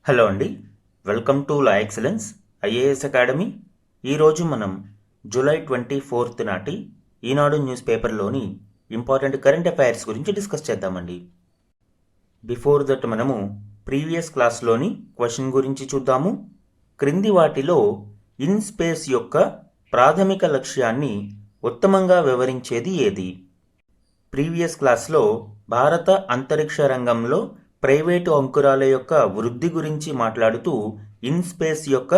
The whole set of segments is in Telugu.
హలో అండి, welcome to law excellence IAS academy. ఈరోజు మనం జూలై 24 నాటి ఈనాడు న్యూస్ పేపర్లోని ఇంపార్టెంట్ కరెంట్ అఫైర్స్ గురించి డిస్కస్ చేద్దామండి. బిఫోర్ దట్ మనము ప్రీవియస్ క్లాస్లోని క్వశ్చన్ గురించి చూద్దాము. క్రింది వాటిలో ఇన్ స్పేస్ యొక్క ప్రాథమిక లక్ష్యాన్ని ఉత్తమంగా వివరించేది ఏది? ప్రీవియస్ క్లాస్లో భారత అంతరిక్ష రంగంలో ప్రైవేటు అంకురాల యొక్క వృద్ధి గురించి మాట్లాడుతూ ఇన్ స్పేస్ యొక్క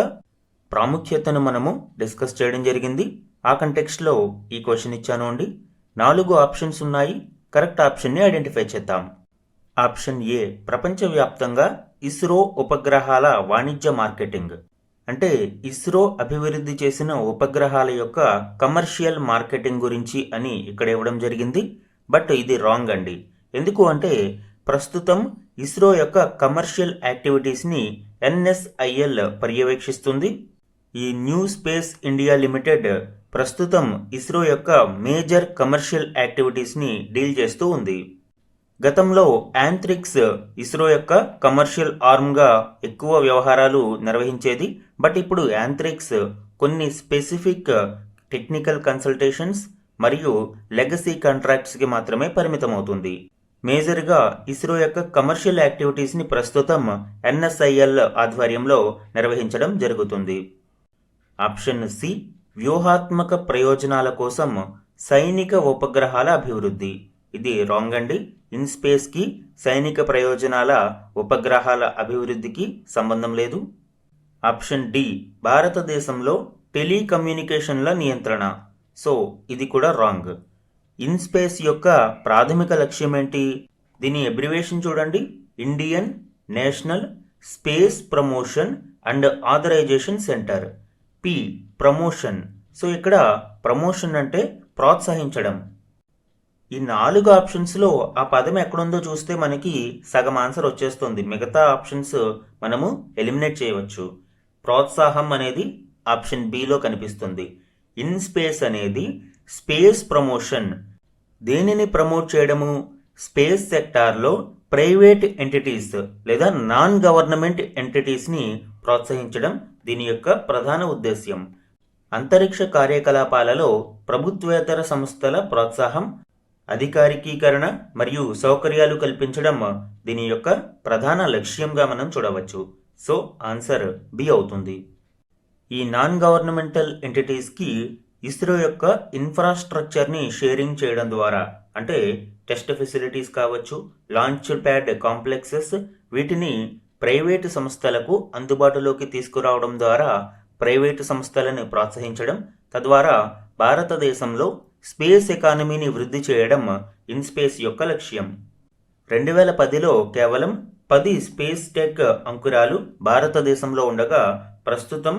ప్రాముఖ్యతను మనము డిస్కస్ చేయడం జరిగింది. ఆ కంటెక్స్ట్లో ఈ క్వశ్చన్ ఇచ్చాను అండి. 4 ఆప్షన్స్ ఉన్నాయి. కరెక్ట్ ఆప్షన్ని ఐడెంటిఫై చేద్దాం. ఆప్షన్ ఏ, ప్రపంచవ్యాప్తంగా ఇస్రో ఉపగ్రహాల వాణిజ్య మార్కెటింగ్. అంటే ఇస్రో అభివృద్ధి చేసిన ఉపగ్రహాల యొక్క కమర్షియల్ మార్కెటింగ్ గురించి అని ఇక్కడ ఇవ్వడం జరిగింది. బట్ ఇది రాంగ్ అండి. ఎందుకు అంటే ప్రస్తుతం ఇస్రో యొక్క కమర్షియల్ యాక్టివిటీస్ని ఎన్ఎస్ఐఎల్ పర్యవేక్షిస్తుంది. ఈ న్యూ స్పేస్ ఇండియా లిమిటెడ్ ప్రస్తుతం ఇస్రో యొక్క మేజర్ కమర్షియల్ యాక్టివిటీస్ని డీల్ చేస్తూ ఉంది. గతంలో యాంత్రిక్స్ ఇస్రో యొక్క కమర్షియల్ ఆర్మ్గా ఎక్కువ వ్యవహారాలు నిర్వహించేది. బట్ ఇప్పుడు యాంత్రిక్స్ కొన్ని స్పెసిఫిక్ టెక్నికల్ కన్సల్టేషన్స్ మరియు లెగసీ కాంట్రాక్ట్స్కి మాత్రమే పరిమితమవుతుంది. మేజర్గా ఇస్రో యొక్క కమర్షియల్ యాక్టివిటీస్ని ప్రస్తుతం ఎన్ఎస్ఐఎల్ ఆధ్వర్యంలో నిర్వహించడం జరుగుతుంది. ఆప్షన్ సి, వ్యూహాత్మక ప్రయోజనాల కోసం సైనిక ఉపగ్రహాల అభివృద్ధి. ఇది రాంగ్ అండి. ఇన్ స్పేస్కి సైనిక ప్రయోజనాల ఉపగ్రహాల అభివృద్ధికి సంబంధం లేదు. ఆప్షన్ డి, భారతదేశంలో టెలికమ్యూనికేషన్ల నియంత్రణ. సో ఇది కూడా రాంగ్. ఇన్ స్పేస్ యొక్క ప్రాథమిక లక్ష్యం ఏంటి? దీని అబ్రివేషన్ చూడండి, Indian National Space Promotion and Authorisation Centre, P promotion. So ఇక్కడ ప్రమోషన్ అంటే ప్రోత్సహించడం. ఈ 4 ఆప్షన్స్లో ఆ పదం ఎక్కడుందో చూస్తే మనకి సగం ఆన్సర్ వచ్చేస్తుంది. మిగతా ఆప్షన్స్ మనము ఎలిమినేట్ చేయవచ్చు. ప్రోత్సాహం అనేది ఆప్షన్ బిలో కనిపిస్తుంది. ఇన్ స్పేస్ అనేది స్పేస్ ప్రమోషన్. దేనిని ప్రమోట్ చేయడము? స్పేస్ సెక్టార్లో ప్రైవేట్ ఎంటిటీస్ లేదా నాన్ గవర్నమెంట్ ఎంటిటీస్ని ప్రోత్సహించడం దీని యొక్క ప్రధాన ఉద్దేశ్యం. అంతరిక్ష కార్యకలాపాలలో ప్రభుత్వేతర సంస్థల ప్రోత్సాహం, అధికారికీకరణ మరియు సౌకర్యాలు కల్పించడం దీని యొక్క ప్రధాన లక్ష్యంగా మనం చూడవచ్చు. సో ఆన్సర్ బి అవుతుంది. ఈ నాన్ గవర్నమెంటల్ ఎంటిటీస్కి ఇస్రో యొక్క ఇన్ఫ్రాస్ట్రక్చర్ని షేరింగ్ చేయడం ద్వారా, అంటే టెస్ట్ ఫెసిలిటీస్ కావచ్చు, లాంచ్ ప్యాడ్ కాంప్లెక్సెస్, వీటిని ప్రైవేటు సంస్థలకు అందుబాటులోకి తీసుకురావడం ద్వారా ప్రైవేటు సంస్థలను ప్రోత్సహించడం, తద్వారా భారతదేశంలో స్పేస్ ఎకానమీని వృద్ధి చేయడం ఇన్ స్పేస్ యొక్క లక్ష్యం. 2010లో కేవలం 10 స్పేస్ టెక్ అంకురాలు భారతదేశంలో ఉండగా ప్రస్తుతం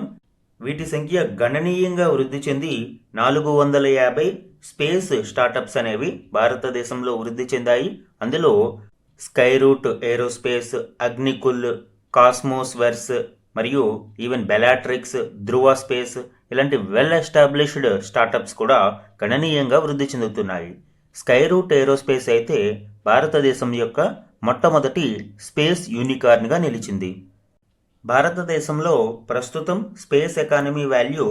వీటి సంఖ్య గణనీయంగా వృద్ధి చెంది 450 స్పేస్ స్టార్టప్స్ అనేవి భారతదేశంలో వృద్ధి చెందాయి. అందులో Skyroot aerospace, Agnikul, cosmos verse మరియు ఈవెన్ బెలాట్రిక్స్, ధ్రువ స్పేస్ ఇలాంటి వెల్ ఎస్టాబ్లిష్డ్ స్టార్టప్స్ కూడా గణనీయంగా వృద్ధి చెందుతున్నాయి. స్కైరూట్ ఏరోస్పేస్ అయితే భారతదేశం యొక్క మొట్టమొదటి స్పేస్ యూనికార్న్గా నిలిచింది. భారతదేశంలో ప్రస్తుతం స్పేస్ ఎకానమీ వాల్యూ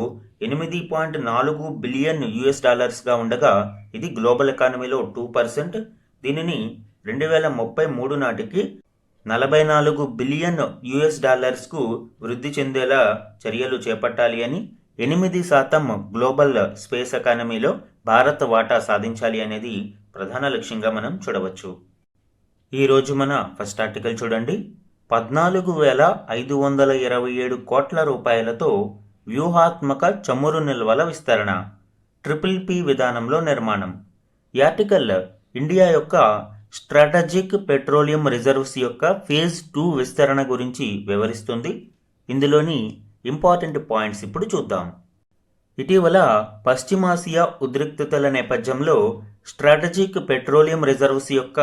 $8.4 బిలియన్ గా ఉండగా ఇది గ్లోబల్ ఎకానమీలో 2%. దీనిని 2033 నాటికి $44 బిలియన్ కు వృద్ధి చెందేలా చర్యలు చేపట్టాలి అని, 8% గ్లోబల్ స్పేస్ ఎకానమీలో భారత్ వాటా సాధించాలి అనేది ప్రధాన లక్ష్యంగా మనం చూడవచ్చు. ఈరోజు మన ఫస్ట్ ఆర్టికల్ చూడండి. 14,527 కోట్ల రూపాయలతో వ్యూహాత్మక చమురు నిల్వల విస్తరణ, PPP విధానంలో నిర్మాణం. ఈ ఆర్టికల్ ఇండియా యొక్క స్ట్రాటజిక్ పెట్రోలియం రిజర్వ్స్ యొక్క ఫేజ్ 2 విస్తరణ గురించి వివరిస్తుంది. ఇందులోని ఇంపార్టెంట్ పాయింట్స్ ఇప్పుడు చూద్దాం. ఇటీవల పశ్చిమాసియా ఉద్రిక్తతల నేపథ్యంలో స్ట్రాటజిక్ పెట్రోలియం రిజర్వ్స్ యొక్క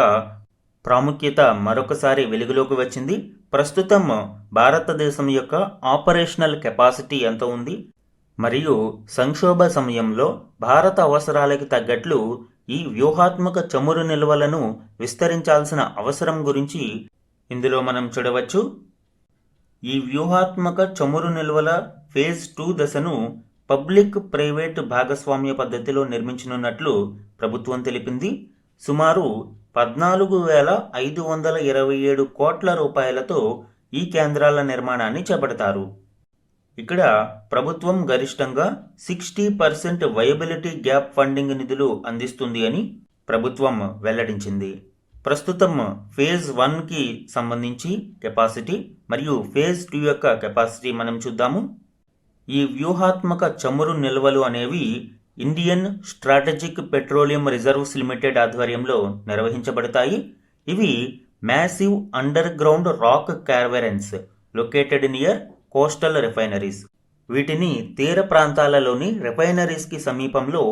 ప్రాముఖ్యత మరొకసారి వెలుగులోకి వచ్చింది. ప్రస్తుతం భారతదేశం యొక్క ఆపరేషనల్ కెపాసిటీ ఎంత ఉంది మరియు సంక్షోభ సమయంలో భారత అవసరాలకి తగ్గట్లు ఈ వ్యూహాత్మక చమురు నిల్వలను విస్తరించాల్సిన అవసరం గురించి ఇందులో మనం చూడవచ్చు. ఈ వ్యూహాత్మక చమురు నిల్వల ఫేజ్ 2 దశను పబ్లిక్ ప్రైవేట్ భాగస్వామ్య పద్ధతిలో నిర్మించనున్నట్లు ప్రభుత్వం తెలిపింది. సుమారు 14,527 కోట్ల రూపాయలతో ఈ కేంద్రాల నిర్మాణాన్ని చేపడతారు. ఇక్కడ ప్రభుత్వం గరిష్టంగా 60% వయబిలిటీ గ్యాప్ ఫండింగ్ నిధులు అందిస్తుంది అని ప్రభుత్వం వెల్లడించింది. ప్రస్తుతం ఫేజ్ 1కి సంబంధించి కెపాసిటీ మరియు ఫేజ్ 2 యొక్క కెపాసిటీ మనం చూద్దాము. ఈ వ్యూహాత్మక చమురు నిల్వలు అనేవి Indian strategic petroleum reserves limited ఆధ్వర్యంలో నిర్వహించబడతాయి. ఇవి massive under ground rock caverns located near coastal refineries. వీటిని తీర ప్రాంతాలలోని రిఫైనరీస్కి సమీపంలో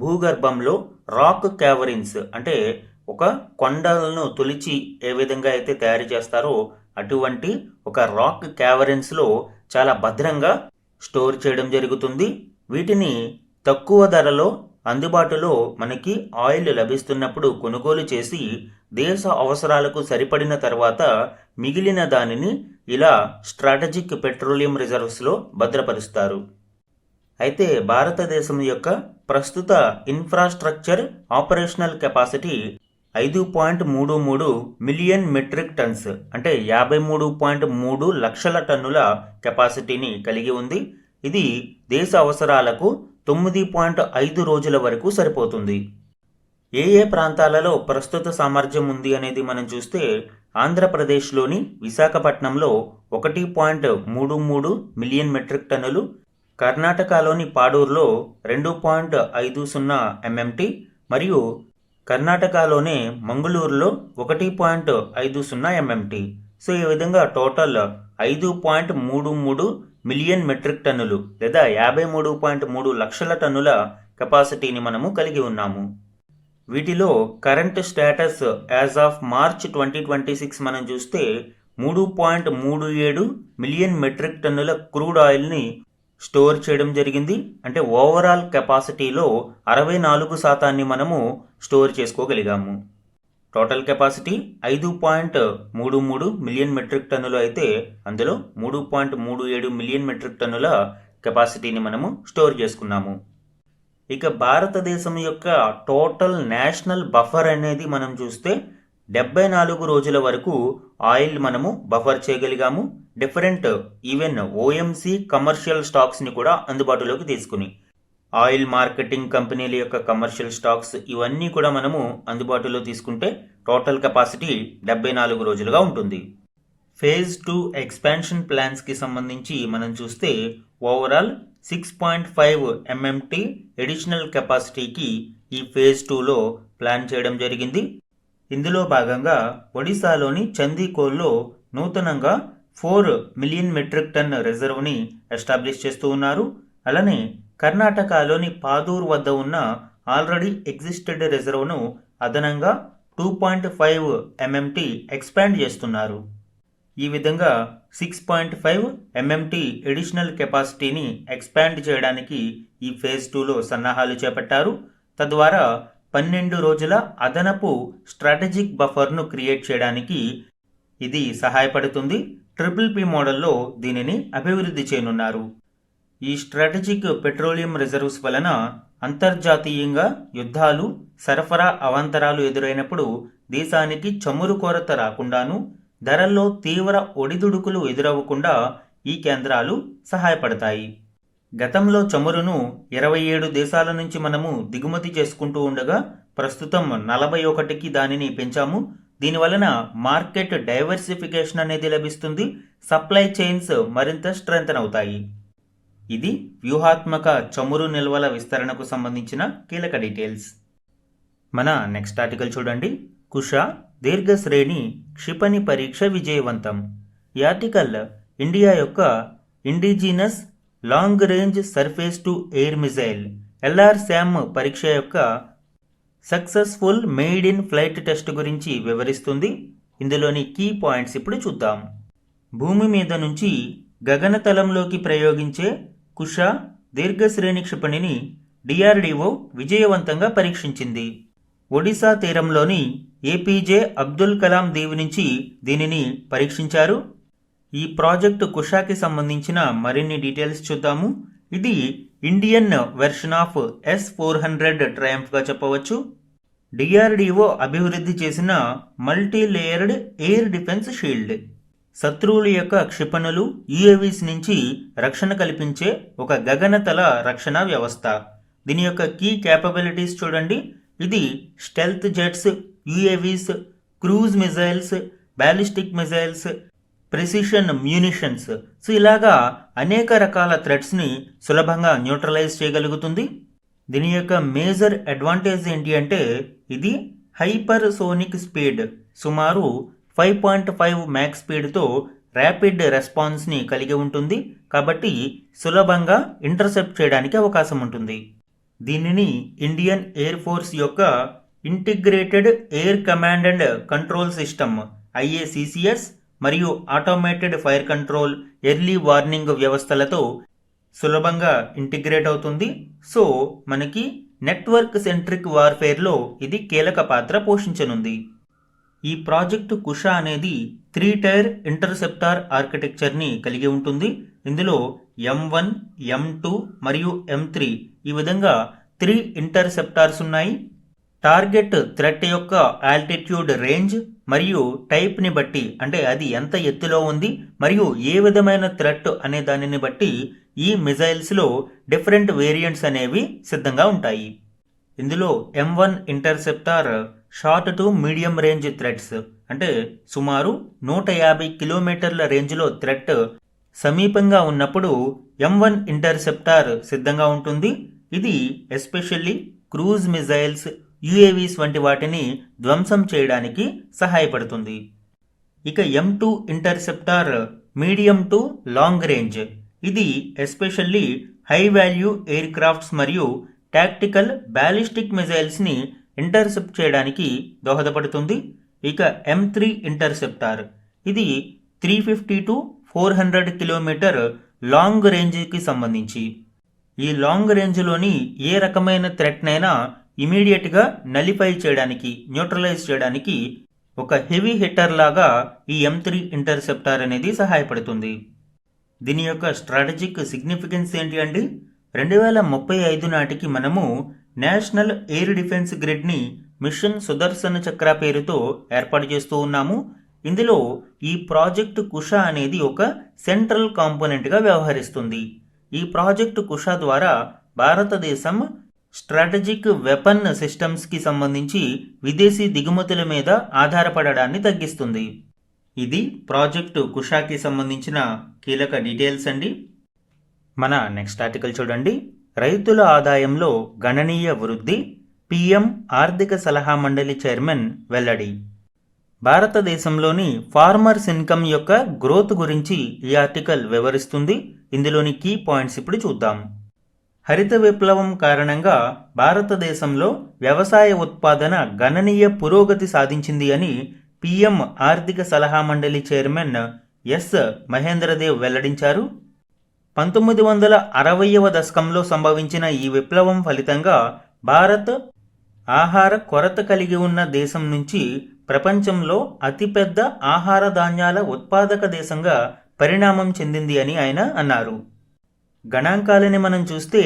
భూగర్భంలో రాక్ క్యావెరిన్స్ అంటే ఒక కొండలను తొలిచి ఏ విధంగా అయితే తయారు చేస్తారో అటువంటి ఒక రాక్ క్యావెరిన్స్లో చాలా భద్రంగా స్టోర్ చేయడం జరుగుతుంది. వీటిని తక్కువ ధరలో అందుబాటులో మనకి ఆయిల్ లభిస్తున్నప్పుడు కొనుగోలు చేసి దేశ అవసరాలకు సరిపడిన తర్వాత మిగిలిన దానిని ఇలా స్ట్రాటజిక్ పెట్రోలియం రిజర్వ్స్లో భద్రపరుస్తారు. అయితే భారతదేశం యొక్క ప్రస్తుత infrastructure operational capacity 5.33 million metric tons అంటే 53.3 లక్షల టన్నుల కెపాసిటీని కలిగి ఉంది. ఇది దేశ అవసరాలకు 9.5 రోజుల వరకు సరిపోతుంది. ఏ ప్రాంతాలలో ప్రస్తుత సామర్థ్యం ఉంది అనేది మనం చూస్తే ఆంధ్రప్రదేశ్లోని విశాఖపట్నంలో 1.33 మిలియన్ మెట్రిక్ టన్నులు, కర్ణాటకలోని పాడూరులో 2.50 MMT మరియు కర్ణాటకలోనే మంగళూరులో 1.50 MMT. సో ఈ విధంగా టోటల్ 5.33 మిలియన్ మెట్రిక్ టన్నులు లేదా 53.3 లక్షల టన్నుల కెపాసిటీని మనము కలిగి ఉన్నాము. వీటిలో current status as of March 2026 మనం చూస్తే 3.37 మిలియన్ మెట్రిక్ టన్నుల క్రూడ్ ఆయిల్ని స్టోర్ చేయడం జరిగింది. అంటే ఓవరాల్ కెపాసిటీలో 64% మనము స్టోర్ చేసుకోగలిగాము. టోటల్ కెపాసిటీ 5.33 మిలియన్ మెట్రిక్ టన్నులు అయితే అందులో 3.37 మిలియన్ మెట్రిక్ టన్నుల కెపాసిటీని మనము స్టోర్ చేసుకున్నాము. ఇక భారతదేశం యొక్క టోటల్ నేషనల్ బఫర్ అనేది మనం చూస్తే 74 రోజుల వరకు ఆయిల్ మనము బఫర్ చేయగలిగాము. డిఫరెంట్ ఈవెన్ ఓఎంసీ కమర్షియల్ స్టాక్స్ని కూడా అందుబాటులోకి తీసుకుని ఆయిల్ మార్కెటింగ్ కంపెనీల యొక్క కమర్షియల్ స్టాక్స్ ఇవన్నీ కూడా మనము అందుబాటులో తీసుకుంటే టోటల్ కెపాసిటీ 74 రోజులుగా ఉంటుంది. ఫేజ్ 2 ఎక్స్పాన్షన్ ప్లాన్స్కి సంబంధించి మనం చూస్తే ఓవరాల్ 6.5 MMT ఎడిషనల్ కెపాసిటీకి ఈ ఫేజ్ 2లో ప్లాన్ చేయడం జరిగింది. ఇందులో భాగంగా ఒడిశాలోని చందీకోల్లో నూతనంగా 4 మిలియన్ మెట్రిక్ టన్ రిజర్వ్ని ఎస్టాబ్లిష్ చేస్తూ ఉన్నారు. అలానే కర్ణాటకలోని పాదూర్ వద్ద ఉన్న ఆల్రెడీ ఎగ్జిస్టెడ్ రిజర్వ్ను అదనంగా 2.5 MMT ఎక్స్పాండ్ చేస్తున్నారు. ఈ విధంగా 6.5 MMT ఎడిషనల్ కెపాసిటీని ఎక్స్పాండ్ చేయడానికి ఈ ఫేజ్ 2లో సన్నాహాలు చేపట్టారు. తద్వారా 12 రోజుల అదనపు స్ట్రాటజిక్ బఫర్ను క్రియేట్ చేయడానికి ఇది సహాయపడుతుంది. ట్రిపుల్ పి మోడల్లో దీనిని అభివృద్ధి చేయనున్నారు. ఈ స్ట్రాటజిక్ పెట్రోలియం రిజర్వ్స్ వలన అంతర్జాతీయంగా యుద్ధాలు, సరఫరా అవాంతరాలు ఎదురైనప్పుడు దేశానికి చమురు కొరత రాకుండాను, ధరల్లో తీవ్ర ఒడిదుడుకులు ఎదురవ్వకుండా ఈ కేంద్రాలు సహాయపడతాయి. గతంలో చమురును 27 దేశాల నుంచి మనము దిగుమతి చేసుకుంటూ ఉండగా ప్రస్తుతం 41కి దానిని పెంచాము. దీనివలన మార్కెట్ డైవర్సిఫికేషన్ అనేది లభిస్తుంది. సప్లై చైన్స్ మరింత స్ట్రెంథెన్ అవుతాయి. ఇది వ్యూహాత్మక చమురు నిల్వల విస్తరణకు సంబంధించిన కీలక డీటెయిల్స్. మన నెక్స్ట్ ఆర్టికల్ చూడండి. కుష దీర్ఘశ్రేణి క్షిపణి పరీక్ష విజయవంతం. ఈ ఆర్టికల్ ఇండియా యొక్క indigenous long range surface to air missile LRSAM పరీక్ష యొక్క successful made in flight test గురించి వివరిస్తుంది. ఇందులోని కీ పాయింట్స్ ఇప్పుడు చూద్దాం. భూమి మీద నుంచి గగనతలంలోకి ప్రయోగించే కుష దీర్ఘశ్రేణి క్షిపణిని DRDO విజయవంతంగా పరీక్షించింది. ఒడిశా తీరంలోని APJ అబ్దుల్ కలాం దీవి నుంచి దీనిని పరీక్షించారు. ఈ ప్రాజెక్టు కుషాకి సంబంధించిన మరిన్ని డీటెయిల్స్ చూద్దాము. ఇది ఇండియన్ వెర్షన్ ఆఫ్ S-400 ట్రయంఫ్గా చెప్పవచ్చు. డిఆర్డిఓ అభివృద్ధి చేసిన multi layered air defence shield. శత్రువుల యొక్క క్షిపణులు, యుఏవీస్ నుంచి రక్షణ కల్పించే ఒక గగనతల రక్షణ వ్యవస్థ. దీని యొక్క కీ క్యాపబిలిటీస్ చూడండి. ఇది stealth jets, UAVs, cruise missiles, ballistic missiles, precision munitions, so ఇలాగా అనేక రకాల థ్రెట్స్ని సులభంగా న్యూట్రలైజ్ చేయగలుగుతుంది. దీని యొక్క మేజర్ అడ్వాంటేజ్ ఏంటి అంటే ఇది హైపర్ సోనిక్ స్పీడ్, సుమారు 5.5 మ్యాక్ స్పీడ్తో ర్యాపిడ్ రెస్పాన్స్ని కలిగి ఉంటుంది. కాబట్టి సులభంగా ఇంటర్సెప్ట్ చేయడానికి అవకాశం ఉంటుంది. దీనిని ఇండియన్ ఎయిర్ ఫోర్స్ యొక్క integrated air command and control system IACCS మరియు automated fire control, early warning వ్యవస్థలతో సులభంగా ఇంటిగ్రేట్ అవుతుంది. సో మనకి నెట్వర్క్ సెంట్రిక్ వార్ఫేర్లో ఇది కీలక పాత్ర పోషించనుంది. ఈ ప్రాజెక్టు కుషా అనేది 3 టైర్ ఇంటర్సెప్టార్ ఆర్కిటెక్చర్ని కలిగి ఉంటుంది. ఇందులో M1, M2 మరియు M3 ఈ విధంగా 3 ఇంటర్సెప్టార్స్ ఉన్నాయి. టార్గెట్ థ్రెట్ యొక్క ఆల్టిట్యూడ్, రేంజ్ మరియు టైప్ని బట్టి, అంటే అది ఎంత ఎత్తులో ఉంది మరియు ఏ విధమైన థ్రెట్ అనే దానిని బట్టి ఈ మిజైల్స్లో డిఫరెంట్ వేరియంట్స్ అనేవి సిద్ధంగా ఉంటాయి. ఇందులో M1 interceptor short to medium range threats, అంటే సుమారు 150 కిలోమీటర్ల రేంజ్లో థ్రెట్ సమీపంగా ఉన్నప్పుడు M1 ఇంటర్సెప్టార్ సిద్ధంగా ఉంటుంది. ఇది ఎస్పెషల్లీ క్రూజ్ మిజైల్స్, యుఏవీస్ వంటి వాటిని ధ్వంసం చేయడానికి సహాయపడుతుంది. ఇక M2 interceptor medium to long range. ఇది especially high value aircrafts మరియు టాక్టికల్ బ్యాలిస్టిక్ మిజైల్స్ని ఇంటర్సెప్ట్ చేయడానికి దోహదపడుతుంది. ఇక M3 ఇంటర్సెప్టార్ ఇది 350 టు 400 కిలోమీటర్ లాంగ్ రేంజ్కి సంబంధించి. ఈ లాంగ్ రేంజ్లోని ఏ రకమైన థ్రెట్నైనా ఇమీడియట్గా నలిఫై చేయడానికి, న్యూట్రలైజ్ చేయడానికి ఒక హెవీ హిట్టర్ లాగా ఈ M3 ఇంటర్సెప్టార్ అనేది సహాయపడుతుంది. దీని యొక్క స్ట్రాటజిక్ సిగ్నిఫికెన్స్ ఏంటి అండి? 2035 నాటికి మనము నేషనల్ ఎయిర్ డిఫెన్స్ గ్రిడ్ని మిషన్ సుదర్శన్ చక్ర పేరుతో ఏర్పాటు చేస్తూ ఉన్నాము. ఇందులో ఈ ప్రాజెక్టు కుషా అనేది ఒక సెంట్రల్ కాంపోనెంట్గా వ్యవహరిస్తుంది. ఈ ప్రాజెక్టు కుషా ద్వారా భారతదేశం స్ట్రాటజిక్ వెపన్ సిస్టమ్స్కి సంబంధించి విదేశీ దిగుమతుల మీద ఆధారపడడాన్ని తగ్గిస్తుంది. ఇది ప్రాజెక్టు కుషాకి సంబంధించిన కీలక డీటెయిల్స్ అండి. మన నెక్స్ట్ ఆర్టికల్ చూడండి. రైతుల ఆదాయంలో గణనీయ వృద్ధి, PM ఆర్థిక సలహా మండలి చైర్మన్ వెల్లడి. భారతదేశంలోని ఫార్మర్స్ ఇన్కమ్ యొక్క గ్రోత్ గురించి ఈ ఆర్టికల్ వివరిస్తుంది. ఇందులోని కీ పాయింట్స్ ఇప్పుడు చూద్దాం. హరిత విప్లవం కారణంగా భారతదేశంలో వ్యవసాయ ఉత్పాదన గణనీయ పురోగతి సాధించింది అని PM ఆర్థిక సలహా మండలి చైర్మన్ S. మహేంద్రదేవ్ వెల్లడించారు. 1960వ దశకంలో సంభవించిన ఈ విప్లవం ఫలితంగా భారత్ ఆహార కొరత కలిగి ఉన్న దేశం నుంచి ప్రపంచంలో అతిపెద్ద ఆహార ధాన్యాల ఉత్పాదక దేశంగా పరిణామం చెందింది అని ఆయన అన్నారు. గణాంకాలని మనం చూస్తే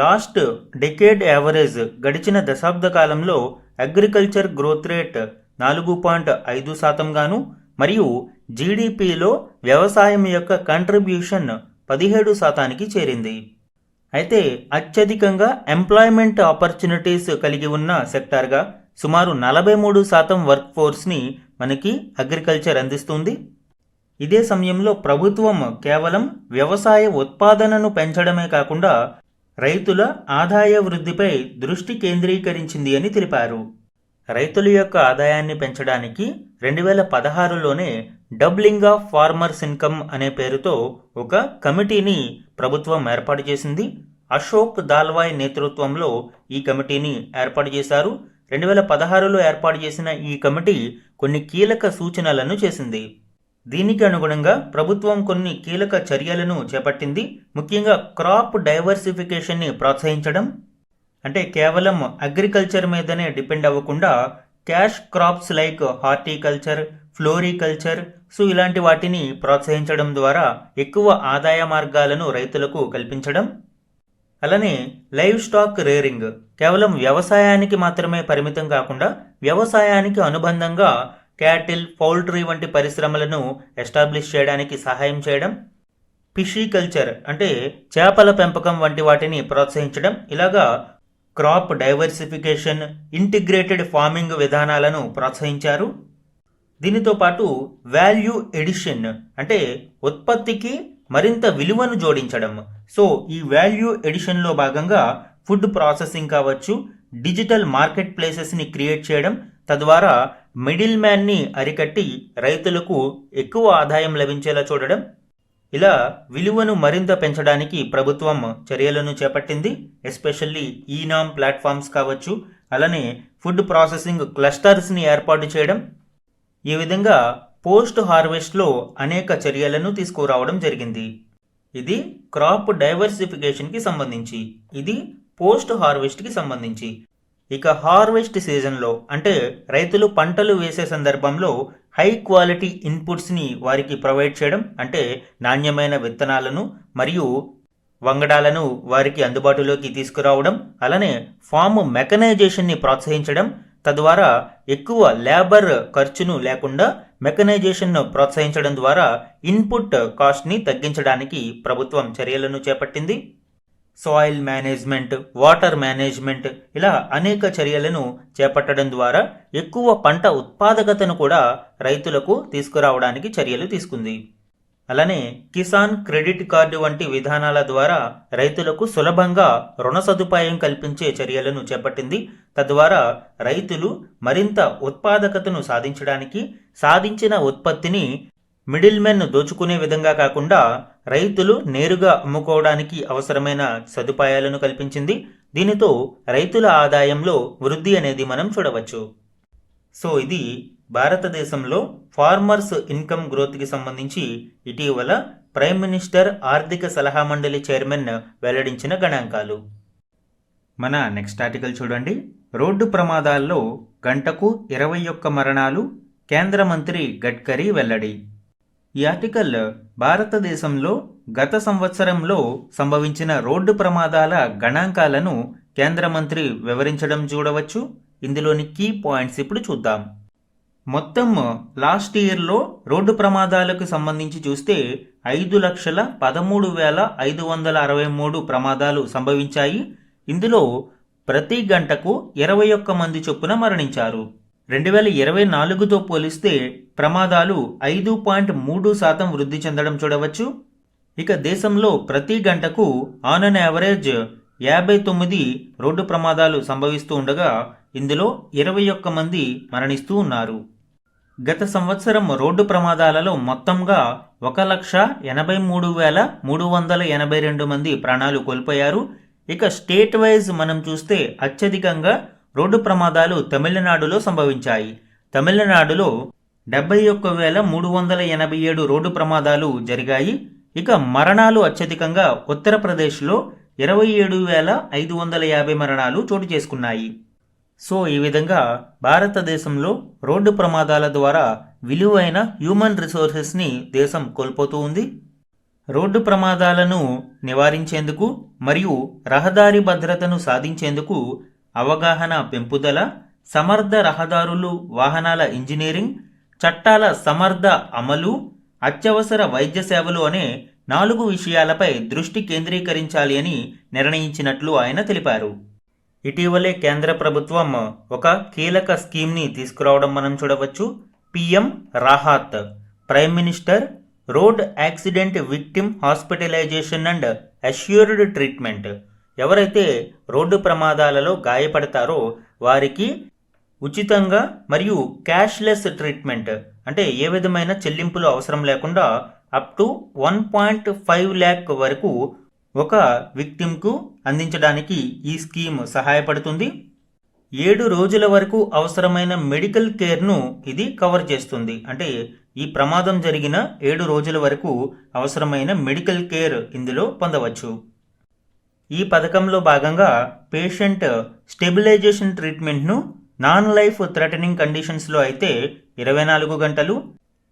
లాస్ట్ డెకేడ్ యావరేజ్, గడిచిన దశాబ్ద కాలంలో అగ్రికల్చర్ గ్రోత్ రేట్ 4.5% గాను మరియు జీడిపిలో వ్యవసాయం యొక్క కంట్రిబ్యూషన్ 17% చేరింది. అయితే అత్యధికంగా ఎంప్లాయ్మెంట్ ఆపర్చునిటీస్ కలిగి ఉన్న సెక్టార్గా సుమారు 43% వర్క్ ఫోర్స్ని మనకి అగ్రికల్చర్ అందిస్తుంది. ఇదే సమయంలో ప్రభుత్వం కేవలం వ్యవసాయ ఉత్పాదనను పెంచడమే కాకుండా రైతుల ఆదాయ వృద్ధిపై దృష్టి కేంద్రీకరించింది అని తెలిపారు. రైతుల యొక్క ఆదాయాన్ని పెంచడానికి 2016లోనే డబ్లింగ్ ఆఫ్ ఫార్మర్స్ ఇన్కమ్ అనే పేరుతో ఒక కమిటీని ప్రభుత్వం ఏర్పాటు చేసింది. అశోక్ దాల్వాయ్ నేతృత్వంలో ఈ కమిటీని ఏర్పాటు చేశారు. 2016లో ఏర్పాటు చేసిన ఈ కమిటీ కొన్ని కీలక సూచనలను చేసింది. దీనికి అనుగుణంగా ప్రభుత్వం కొన్ని కీలక చర్యలను చేపట్టింది. ముఖ్యంగా క్రాప్ డైవర్సిఫికేషన్ని ప్రోత్సహించడం, అంటే కేవలం అగ్రికల్చర్ మీదనే డిపెండ్ అవ్వకుండా cash crops like horticulture, floriculture, so ఇలాంటి వాటిని ప్రోత్సహించడం ద్వారా ఎక్కువ ఆదాయ మార్గాలను రైతులకు కల్పించడం. అలానే లైవ్ స్టాక్ రేరింగ్, కేవలం వ్యవసాయానికి మాత్రమే పరిమితం కాకుండా వ్యవసాయానికి అనుబంధంగా క్యాటిల్, పౌల్ట్రీ వంటి పరిశ్రమలను ఎస్టాబ్లిష్ చేయడానికి సహాయం చేయడం. ఫిషికల్చర్ అంటే చేపల పెంపకం వంటి వాటిని ప్రోత్సహించడం. ఇలాగా క్రాప్ డైవర్సిఫికేషన్, ఇంటిగ్రేటెడ్ ఫార్మింగ్ విధానాలను ప్రోత్సహించారు. దీనితో పాటు వాల్యూ ఎడిషన్ అంటే ఉత్పత్తికి మరింత విలువను జోడించడం. సో ఈ వాల్యూ ఎడిషన్లో భాగంగా ఫుడ్ ప్రాసెసింగ్ కావచ్చు, డిజిటల్ మార్కెట్ ప్లేసెస్ని క్రియేట్ చేయడం, తద్వారా మిడిల్ మ్యాన్ని అరికట్టి రైతులకు ఎక్కువ ఆదాయం లభించేలా చూడడం. ఇలా విలువను మరింత పెంచడానికి ప్రభుత్వం చర్యలను చేపట్టింది. ఎస్పెషల్లీ ఈనామ్ ప్లాట్ఫామ్స్ కావచ్చు, అలానే ఫుడ్ ప్రాసెసింగ్ క్లస్టర్స్ని ఏర్పాటు చేయడం. ఈ విధంగా పోస్ట్ హార్వెస్ట్లో అనేక చర్యలను తీసుకురావడం జరిగింది. ఇది క్రాప్ డైవర్సిఫికేషన్కి సంబంధించి, ఇది పోస్ట్ హార్వెస్ట్కి సంబంధించి. ఇక హార్వెస్ట్ సీజన్లో అంటే రైతులు పంటలు వేసే సందర్భంలో హై క్వాలిటీ ఇన్పుట్స్ని వారికి ప్రొవైడ్ చేయడం, అంటే నాణ్యమైన విత్తనాలను మరియు వంగడాలను వారికి అందుబాటులోకి తీసుకురావడం. అలానే ఫామ్ మెకనైజేషన్ని ప్రోత్సహించడం, తద్వారా ఎక్కువ లేబర్ ఖర్చును లేకుండా మెకనైజేషన్ను ప్రోత్సహించడం ద్వారా ఇన్పుట్ కాస్ట్ని తగ్గించడానికి ప్రభుత్వం చర్యలను చేపట్టింది. సాయిల్ మేనేజ్మెంట్, వాటర్ మేనేజ్మెంట్, ఇలా అనేక చర్యలను చేపట్టడం ద్వారా ఎక్కువ పంట ఉత్పాదకతను కూడా రైతులకు తీసుకురావడానికి చర్యలు తీసుకుంది. అలానే కిసాన్ క్రెడిట్ కార్డు వంటి విధానాల ద్వారా రైతులకు సులభంగా రుణ సదుపాయం కల్పించే చర్యలను చేపట్టింది. తద్వారా రైతులు మరింత ఉత్పాదకతను సాధించడానికి, సాధించిన ఉత్పత్తిని మిడిల్ మెన్ దోచుకునే విధంగా కాకుండా రైతులు నేరుగా అమ్ముకోవడానికి అవసరమైన సదుపాయాలను కల్పించింది. దీనితో రైతుల ఆదాయంలో వృద్ధి అనేది మనం చూడవచ్చు. సో ఇది భారతదేశంలో ఫార్మర్స్ ఇన్కమ్ గ్రోత్కి సంబంధించి ఇటీవల ప్రైమ్ మినిస్టర్ ఆర్థిక సలహా మండలి చైర్మన్ వెల్లడించిన గణాంకాలు. మన నెక్స్ట్ ఆర్టికల్ చూడండి. రోడ్డు ప్రమాదాల్లో గంటకు 21 మరణాలు, కేంద్ర మంత్రి గడ్కరీ వెల్లడి. ఈ ఆర్టికల్ భారతదేశంలో గత సంవత్సరంలో సంభవించిన రోడ్డు ప్రమాదాల గణాంకాలను కేంద్ర మంత్రి వివరించడం చూడవచ్చు. ఇందులోని కీ పాయింట్స్ ఇప్పుడు చూద్దాం. మొత్తం లాస్ట్ ఇయర్లో రోడ్డు ప్రమాదాలకు సంబంధించి చూస్తే 5,13,563 ప్రమాదాలు సంభవించాయి. ఇందులో ప్రతి గంటకు 21 మంది చొప్పున మరణించారు. 2024తో పోలిస్తే ప్రమాదాలు 5.3% వృద్ధి చెందడం చూడవచ్చు. ఇక దేశంలో ప్రతి గంటకు ఆన్ అన్ యావరేజ్ 59 రోడ్డు ప్రమాదాలు సంభవిస్తూ ఉండగా ఇందులో 21 మంది మరణిస్తూ ఉన్నారు. గత సంవత్సరం రోడ్డు ప్రమాదాలలో మొత్తంగా 1,83,382 మంది ప్రాణాలు కోల్పోయారు. ఇక స్టేట్ వైజ్ మనం చూస్తే అత్యధికంగా రోడ్డు ప్రమాదాలు తమిళనాడులో సంభవించాయి. తమిళనాడులో 71,387 రోడ్డు ప్రమాదాలు జరిగాయి. ఇక మరణాలు అత్యధికంగా ఉత్తరప్రదేశ్లో 27,550 మరణాలు చోటు చేసుకున్నాయి. సో ఈ విధంగా భారతదేశంలో రోడ్డు ప్రమాదాల ద్వారా విలువైన హ్యూమన్ రిసోర్సెస్ని దేశం కోల్పోతూ ఉంది. రోడ్డు ప్రమాదాలను నివారించేందుకు మరియు రహదారి భద్రతను సాధించేందుకు అవగాహన పెంపుదల, సమర్థ రహదారులు, వాహనాల ఇంజనీరింగ్, చట్టాల సమర్థ అమలు, అత్యవసర వైద్య సేవలు అనే 4 విషయాలపై దృష్టి కేంద్రీకరించాలి అని నిర్ణయించినట్లు ఆయన తెలిపారు. ఇటీవలే కేంద్ర ప్రభుత్వం ఒక కీలక స్కీమ్ని తీసుకురావడం మనం చూడవచ్చు. PM RAHAT, Prime Minister Road Accident Victim Hospitalisation and Assured Treatment. ఎవరైతే రోడ్డు ప్రమాదాలలో గాయపడతారో వారికి ఉచితంగా మరియు క్యాష్లెస్ ట్రీట్మెంట్, అంటే ఏ విధమైన చెల్లింపులు అవసరం లేకుండా అప్ టు 1.5 lakh వరకు ఒక విక్టిమ్కు అందించడానికి ఈ స్కీమ్ సహాయపడుతుంది. 7 రోజుల వరకు అవసరమైన మెడికల్ కేర్ను ఇది కవర్ చేస్తుంది. అంటే ఈ ప్రమాదం జరిగిన 7 రోజుల వరకు అవసరమైన మెడికల్ కేర్ ఇందులో పొందవచ్చు. ఈ పథకంలో భాగంగా పేషెంట్ స్టెబిలైజేషన్ ట్రీట్మెంట్ను నాన్ లైఫ్ థ్రెటనింగ్ కండిషన్స్లో అయితే 24 గంటలు,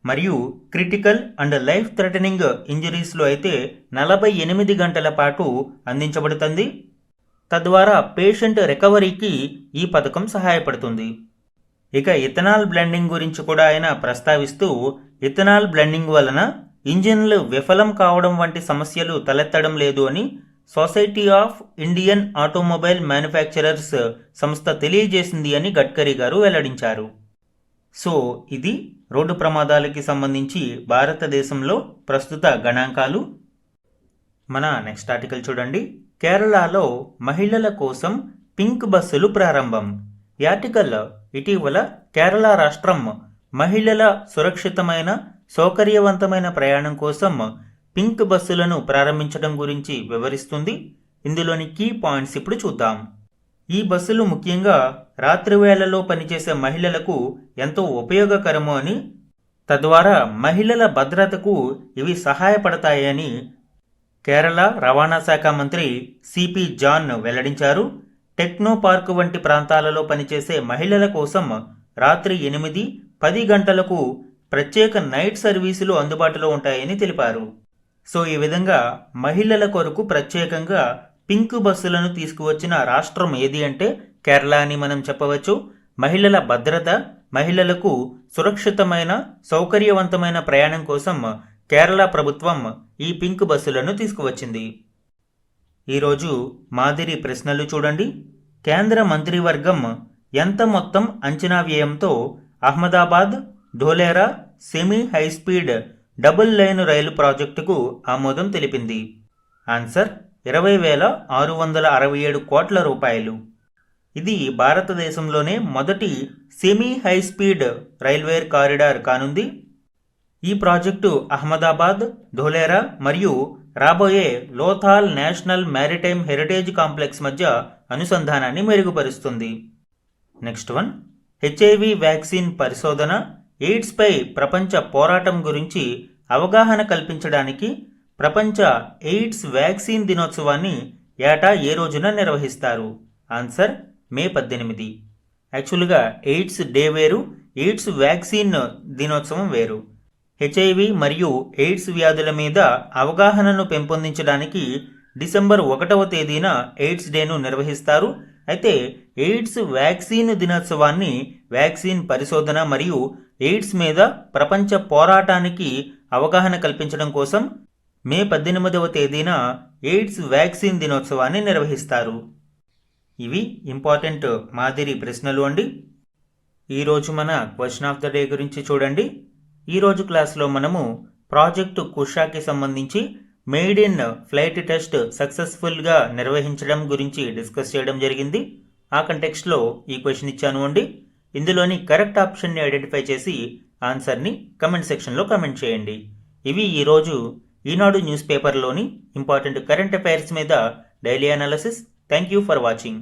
మరియు క్రిటికల్ అండ్ లైఫ్ థ్రెటనింగ్ ఇంజరీస్లో అయితే 48 గంటల పాటు అందించబడుతుంది. తద్వారా పేషెంట్ రికవరీకి ఈ పథకం సహాయపడుతుంది. ఇక ఇథనాల్ బ్లెండింగ్ గురించి కూడా ఆయన ప్రస్తావిస్తూ, ఇథనాల్ బ్లెండింగ్ వలన ఇంజిన్లు విఫలం కావడం వంటి సమస్యలు తలెత్తడం లేదు అని society of Indian automobile manufacturers సంస్థ తెలియజేసింది అని గడ్కరీ గారు వెల్లడించారు. సో ఇది రోడ్డు ప్రమాదాలకి సంబంధించి భారతదేశంలో ప్రస్తుత గణాంకాలు. మన నెక్స్ట్ ఆర్టికల్ చూడండి. కేరళలో మహిళల కోసం పింక్ బస్సులు ప్రారంభం. ఈ ఆర్టికల్ ఇటీవల కేరళ రాష్ట్రం మహిళల సురక్షితమైన సౌకర్యవంతమైన ప్రయాణం కోసం పింక్ బస్సులను ప్రారంభించడం గురించి వివరిస్తుంది. ఇందులోని కీ పాయింట్స్ ఇప్పుడు చూద్దాం. ఈ బస్సులు ముఖ్యంగా రాత్రి వేళల్లో పనిచేసే మహిళలకు ఎంతో ఉపయోగకరము అని, తద్వారా మహిళల భద్రతకు ఇవి సహాయపడతాయని కేరళ రవాణా శాఖ మంత్రి సిపి జాన్ వెల్లడించారు. టెక్నో పార్క్ వంటి ప్రాంతాలలో పనిచేసే మహిళల కోసం రాత్రి 8-10 గంటలకు ప్రత్యేక నైట్ సర్వీసులు అందుబాటులో ఉంటాయని తెలిపారు. సో ఈ విధంగా మహిళల కొరకు ప్రత్యేకంగా పింక్ బస్సులను తీసుకువచ్చిన రాష్ట్రం ఏది అంటే కేరళ అని మనం చెప్పవచ్చు. మహిళల భద్రత, మహిళలకు సురక్షితమైన సౌకర్యవంతమైన ప్రయాణం కోసం కేరళ ప్రభుత్వం ఈ పింక్ బస్సులను తీసుకువచ్చింది. ఈరోజు మాదిరి ప్రశ్నలు చూడండి. కేంద్ర మంత్రివర్గం ఎంత మొత్తం అంచనా వ్యయంతో Ahmedabad Dholera semi high speed double line రైలు ప్రాజెక్టుకు ఆమోదం తెలిపింది? ఆన్సర్ 20,667 కోట్ల రూపాయలు. ఇది భారతదేశంలోనే మొదటి సెమీ హైస్పీడ్ రైల్వే కారిడార్ కానుంది. ఈ ప్రాజెక్టు అహ్మదాబాద్, ధోలేరా మరియు రాబోయే Lothal national maritime heritage complex మధ్య అనుసంధానాన్ని మెరుగుపరుస్తుంది. Next one. హెచ్ఐవి వ్యాక్సిన్ పరిశోధన, ఎయిడ్స్పై ప్రపంచ పోరాటం గురించి అవగాహన కల్పించడానికి ప్రపంచ ఎయిడ్స్ వ్యాక్సిన్ దినోత్సవాన్ని ఏటా ఏ రోజున నిర్వహిస్తారు? ఆన్సర్ మే 18. యాక్చువల్గా ఎయిడ్స్ డే వేరు, ఎయిడ్స్ వ్యాక్సిన్ దినోత్సవం వేరు. హెచ్ఐవి మరియు ఎయిడ్స్ వ్యాధుల మీద అవగాహనను పెంపొందించడానికి డిసెంబర్ 1వ తేదీన ఎయిడ్స్ డేను నిర్వహిస్తారు. అయితే ఎయిడ్స్ వ్యాక్సిన్ దినోత్సవాన్ని వ్యాక్సిన్ పరిశోధన మరియు ఎయిడ్స్ మీద ప్రపంచ పోరాటానికి అవగాహన కల్పించడం కోసం మే 18వ తేదీన ఎయిడ్స్ వ్యాక్సిన్ దినోత్సవాన్ని నిర్వహిస్తారు. ఇవి ఇంపార్టెంట్ మాదిరి ప్రశ్నలు అండి. ఈరోజు మన క్వశ్చన్ ఆఫ్ ద డే గురించి చూడండి. ఈరోజు క్లాస్లో మనము ప్రాజెక్టు కుషాకి సంబంధించి మేడ్ ఇన్ ఫ్లైట్ టెస్ట్ సక్సెస్ఫుల్గా నిర్వహించడం గురించి డిస్కస్ చేయడం జరిగింది. ఆ కంటెక్స్ట్లో ఈ క్వశ్చన్ ఇచ్చాను అండి. ఇందులోని కరెక్ట్ ఆప్షన్ని ఐడెంటిఫై చేసి ఆన్సర్ని కమెంట్ సెక్షన్లో కమెంట్ చేయండి. ఇవి ఈరోజు ఈనాడు న్యూస్ పేపర్లోని ఇంపార్టెంట్ కరెంట్ అఫైర్స్ మీద daily analysis. Thank you for watching.